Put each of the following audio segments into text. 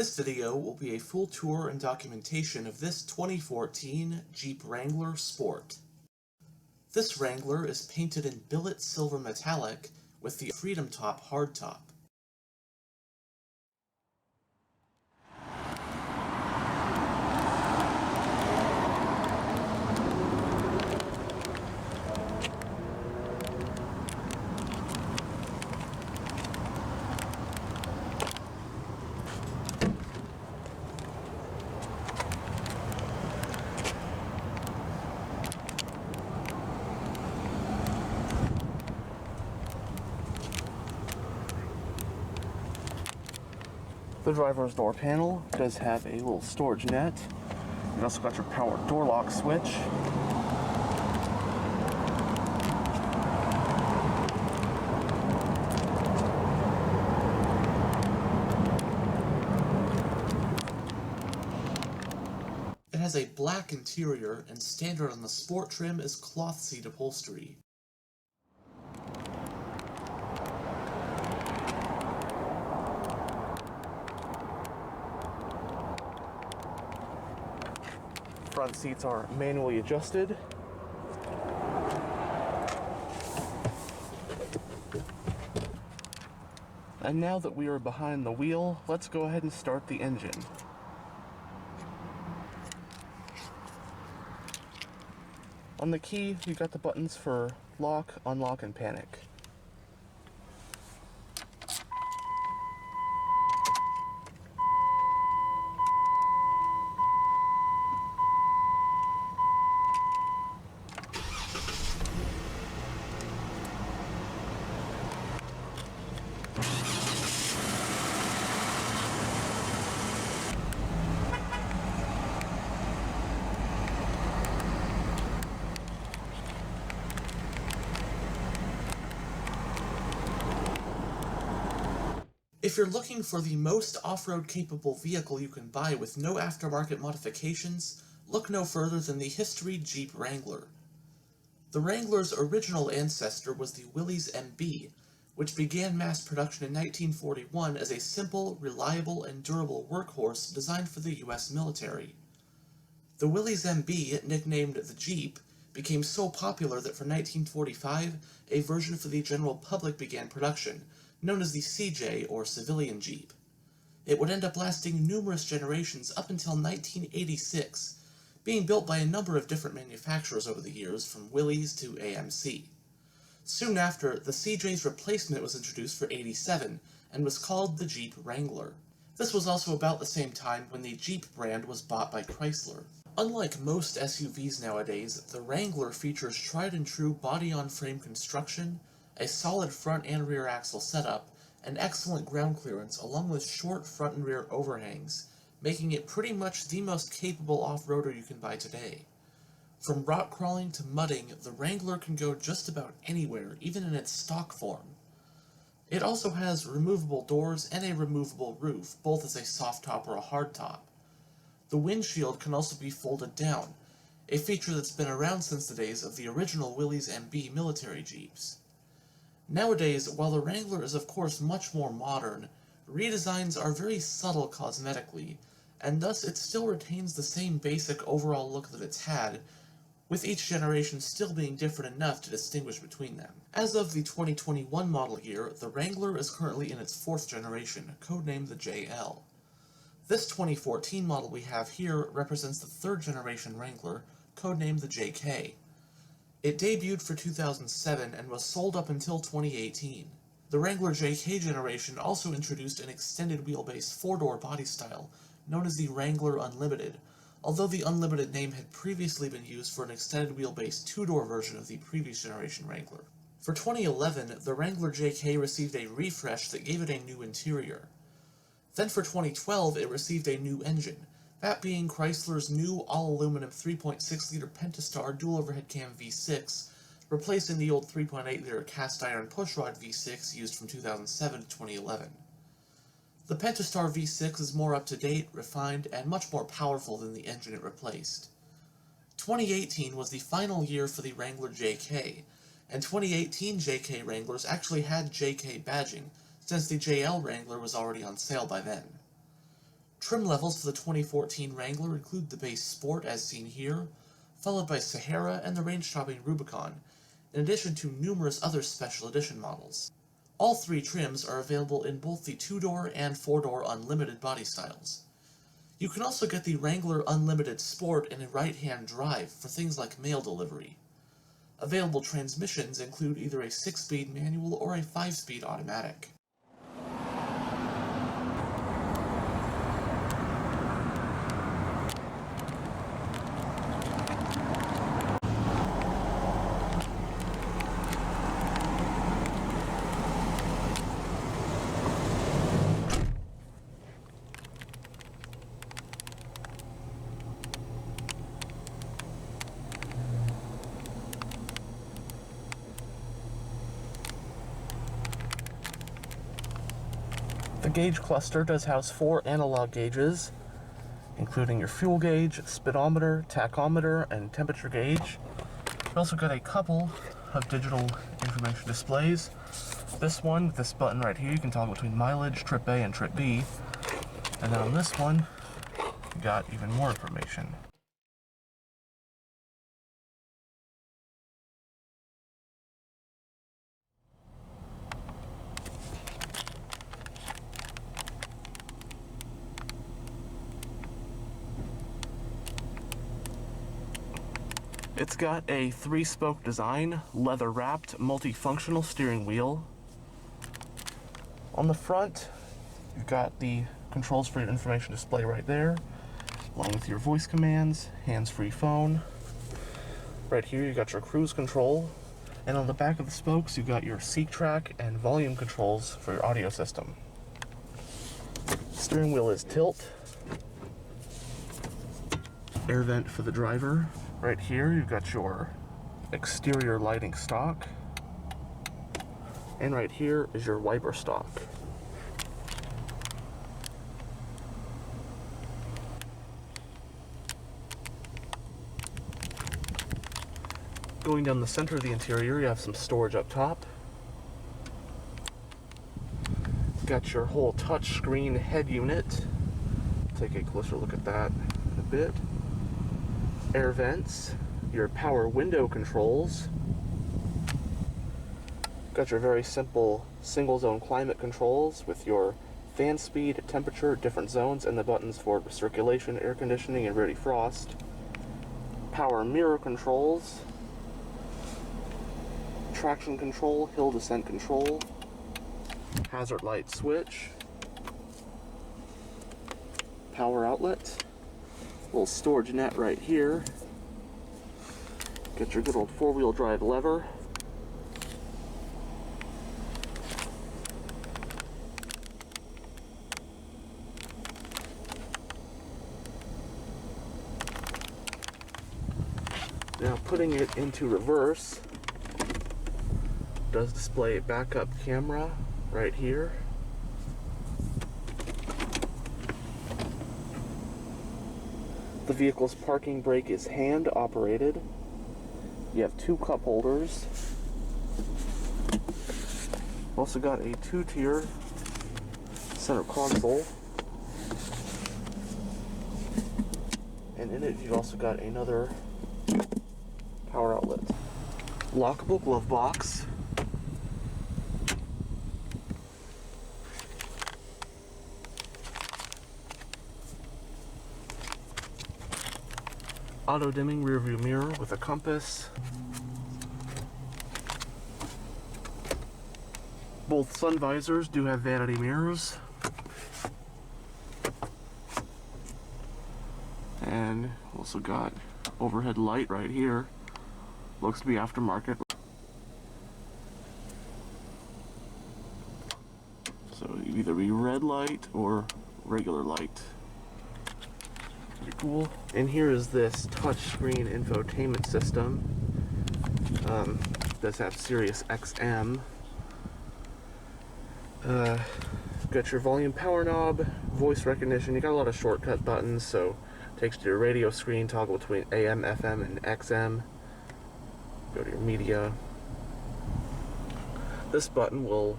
This video will be a full tour and documentation of this 2014 Jeep Wrangler Sport. This Wrangler is painted in billet silver metallic with the Freedom Top hardtop. The driver's door panel does have a little storage net. You also got your power door lock switch. It has a black interior, and standard on the Sport trim is cloth seat upholstery. Front seats are manually adjusted. And now that we are behind the wheel, let's go ahead and start the engine. On the key, you've got the buttons for lock, unlock, and panic. If you're looking for the most off-road capable vehicle you can buy with no aftermarket modifications, look no further than the history Jeep Wrangler. The Wrangler's original ancestor was the Willys MB, which began mass production in 1941 as a simple, reliable, and durable workhorse designed for the US military. The Willys MB, nicknamed the Jeep, became so popular that for 1945, a version for the general public began production, known as the CJ, or Civilian Jeep. It would end up lasting numerous generations up until 1986, being built by a number of different manufacturers over the years, from Willys to AMC. Soon after, the CJ's replacement was introduced for 87, and was called the Jeep Wrangler. This was also about the same time when the Jeep brand was bought by Chrysler. Unlike most SUVs nowadays, the Wrangler features tried-and-true body-on-frame construction, a solid front and rear axle setup, and excellent ground clearance along with short front and rear overhangs, making it pretty much the most capable off-roader you can buy today. From rock crawling to mudding, the Wrangler can go just about anywhere, even in its stock form. It also has removable doors and a removable roof, both as a soft top or a hard top. The windshield can also be folded down, a feature that's been around since the days of the original Willys MB military Jeeps. Nowadays, while the Wrangler is of course much more modern, redesigns are very subtle cosmetically, and thus it still retains the same basic overall look that it's had, with each generation still being different enough to distinguish between them. As of the 2021 model year, the Wrangler is currently in its 4th generation, codenamed the JL. This 2014 model we have here represents the 3rd generation Wrangler, codenamed the JK. It debuted for 2007 and was sold up until 2018. The Wrangler JK generation also introduced an extended wheelbase 4-door body style, known as the Wrangler Unlimited, although the Unlimited name had previously been used for an extended wheelbase 2-door version of the previous generation Wrangler. For 2011, the Wrangler JK received a refresh that gave it a new interior. Then for 2012, it received a new engine, that being Chrysler's new all-aluminum 3.6-liter Pentastar dual-overhead cam V6, replacing the old 3.8-liter cast-iron pushrod V6 used from 2007 to 2011. The Pentastar V6 is more up-to-date, refined, and much more powerful than the engine it replaced. 2018 was the final year for the Wrangler JK, and 2018 JK Wranglers actually had JK badging, since the JL Wrangler was already on sale by then. Trim levels for the 2014 Wrangler include the base Sport as seen here, followed by Sahara and the range-topping Rubicon, in addition to numerous other special edition models. All three trims are available in both the 2-door and 4-door Unlimited body styles. You can also get the Wrangler Unlimited Sport in a right-hand drive for things like mail delivery. Available transmissions include either a 6-speed manual or a 5-speed automatic. The gauge cluster does house 4 analog gauges, including your fuel gauge, speedometer, tachometer, and temperature gauge. You also got a couple of digital information displays. This one, this button right here, you can toggle between mileage, trip A, and trip B. And then on this one, you got even more information. It's got a 3-spoke design, leather-wrapped, multifunctional steering wheel. On the front, you've got the controls for your information display right there, along with your voice commands, hands-free phone. Right here, you got your cruise control, and on the back of the spokes, you've got your seat track and volume controls for your audio system. Steering wheel is tilt. Air vent for the driver. Right here, you've got your exterior lighting stock. And right here is your wiper stock. Going down the center of the interior, you have some storage up top. Got your whole touchscreen head unit. Take a closer look at that in a bit. Air vents, your power window controls. Got your very simple single zone climate controls with your fan speed, temperature, different zones, and the buttons for circulation, air conditioning, and rear defrost. Power mirror controls. Traction control, hill descent control. Hazard light switch. Power outlet. Little storage net right here. Get your good old 4-wheel drive lever. Now putting it into reverse does display a backup camera right here. The vehicle's parking brake is hand operated. You have 2 cup holders. Also got a 2-tier center console. And in it you've also got another power outlet. Lockable glove box. Auto-dimming rear-view mirror with a compass. Both sun visors do have vanity mirrors. And also got overhead light right here. Looks to be aftermarket. So you either be red light or regular light. Pretty cool. And here is this touchscreen infotainment system. Does have Sirius XM. Got your volume power knob, voice recognition. You got a lot of shortcut buttons, so it takes you to your radio screen, toggle between AM, FM, and XM. Go to your media. This button will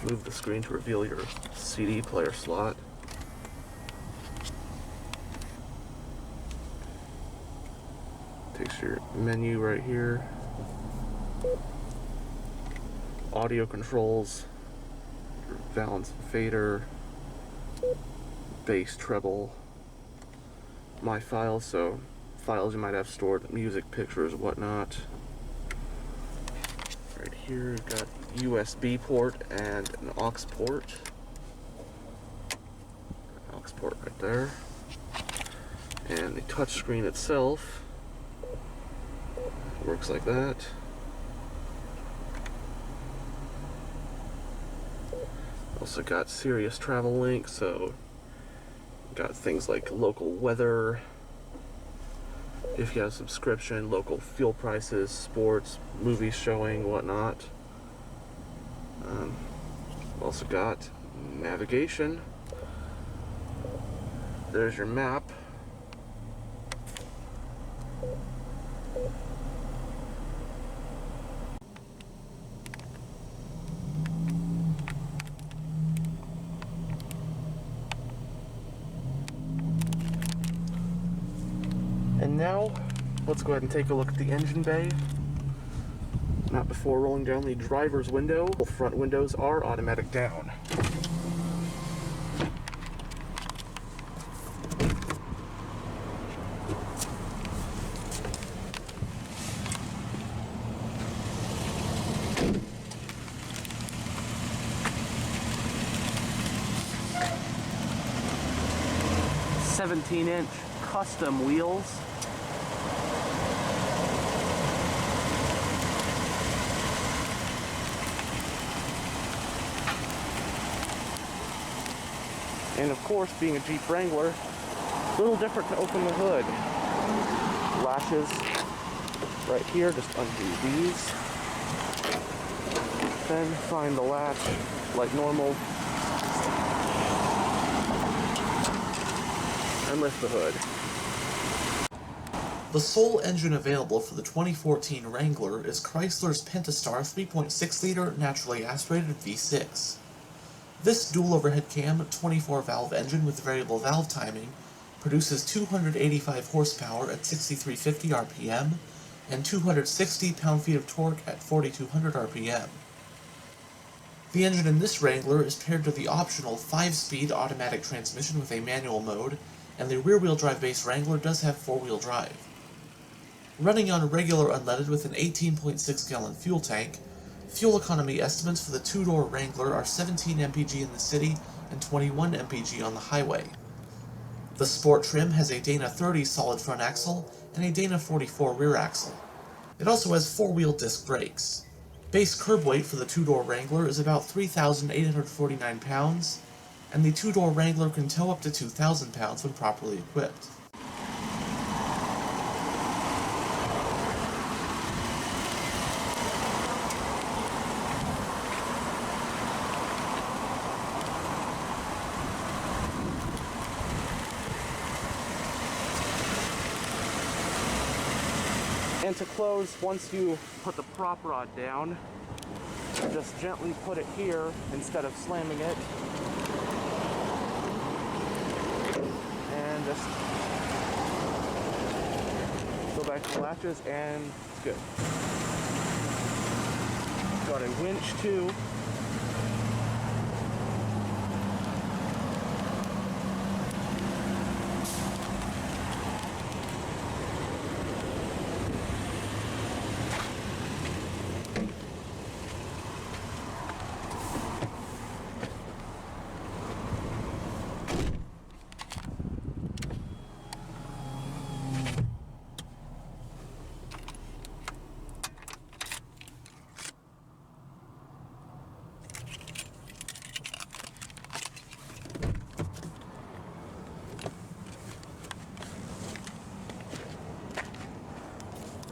Move the screen to reveal your CD player slot. Takes your menu right here. Audio controls, your balance fader, bass, treble, my files, so files you might have stored, music, pictures, whatnot. Right here, we've got USB port and an aux port. Aux port right there. And the touch screen itself works like that. Also got Sirius travel link, so got things like local weather, if you have a subscription, local fuel prices, sports, movies showing, whatnot. Also got navigation. There's your map. And now, let's go ahead and take a look at the engine bay. Not before rolling down the driver's window. Both front windows are automatic down. "17-inch custom wheels. And of course, being a Jeep Wrangler, a little different to open the hood. Latches right here, just undo these. Then find the latch like normal. And lift the hood. The sole engine available for the 2014 Wrangler is Chrysler's Pentastar 3.6-liter naturally aspirated V6. This dual overhead cam 24-valve engine with variable valve timing produces 285 horsepower at 6,350 RPM and 260 pound-feet of torque at 4,200 RPM. The engine in this Wrangler is paired to the optional 5-speed automatic transmission with a manual mode, and the rear-wheel drive-based Wrangler does have 4-wheel drive. Running on regular unleaded with an 18.6-gallon fuel tank, fuel economy estimates for the two-door Wrangler are 17 mpg in the city and 21 mpg on the highway. The Sport trim has a Dana 30 solid front axle and a Dana 44 rear axle. It also has 4-wheel disc brakes. Base curb weight for the two-door Wrangler is about 3,849 pounds, and the two-door Wrangler can tow up to 2,000 pounds when properly equipped. And to close, once you put the prop rod down, just gently put it here instead of slamming it. And just go back to the latches and it's good. Got a winch too.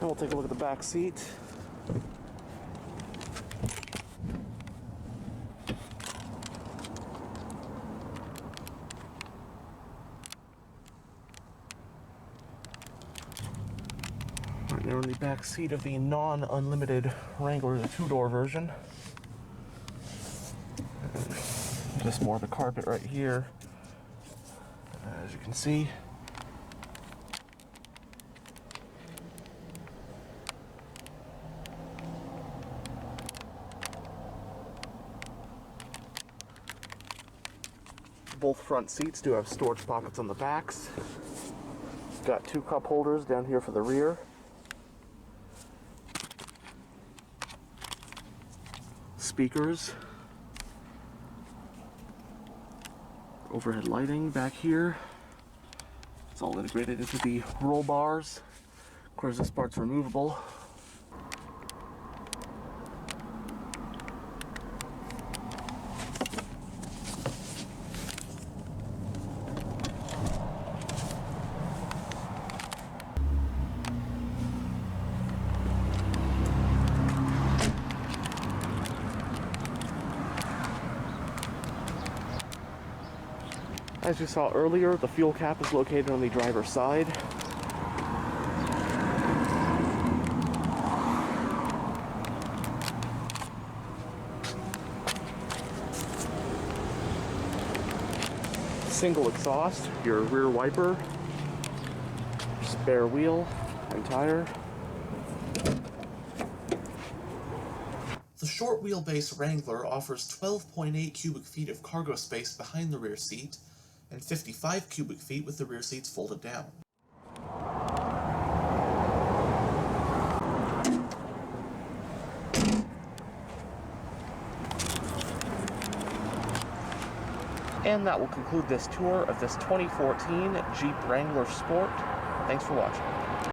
And we'll take a look at the back seat. Right there on the back seat of the non-unlimited Wrangler, the two-door version. Just more of the carpet right here, as you can see. Both front seats do have storage pockets on the backs. Got 2 cup holders down here for the rear. Speakers. Overhead lighting back here. It's all integrated into the roll bars. Of course, this part's removable. As you saw earlier, the fuel cap is located on the driver's side. Single exhaust, your rear wiper, spare wheel and tire. The short wheelbase Wrangler offers 12.8 cubic feet of cargo space behind the rear seat, and 55 cubic feet with the rear seats folded down. And that will conclude this tour of this 2014 Jeep Wrangler Sport. Thanks for watching.